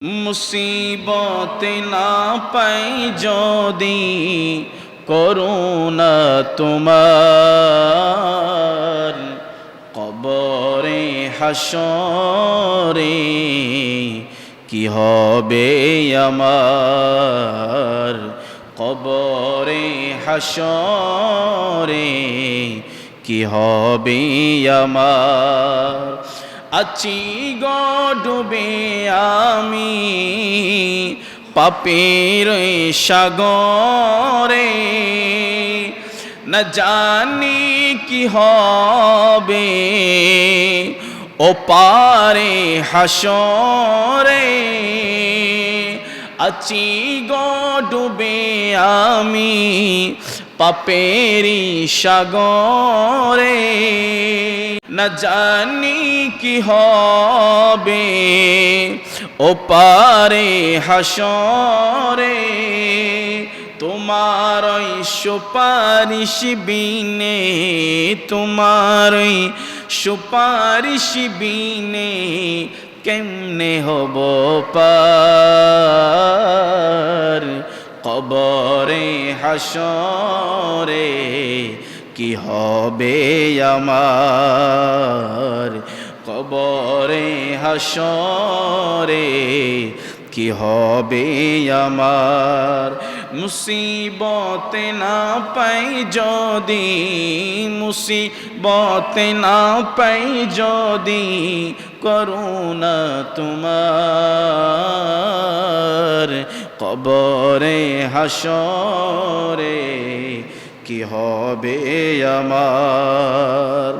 মুসিবত না পাই যদি করুণা তোমার, কবরে হাসরে কি হবে আমার, কবরে হাসরে কি হবে আমার। আছি গো ডুবে আমি পাপের সাগরে, না জানি কি হবে ও পারে হাসরে। আছি গো ডুবে আমি পাপেরি সাগরে, না জানি কি হবে ও পারে হাসরে। তোমার সুপারিশ বিনে, তোমার সুপারিশ বিনে কেমনে হব পার, কবরে হাসরে কি হবে আমার, কবরে হাসরে কি হবে আমার। মুসিবত না পাই যদি, মুসিবত না পাই যদি করুণা তোমার, কবরে হাসরে কি হবে আমার।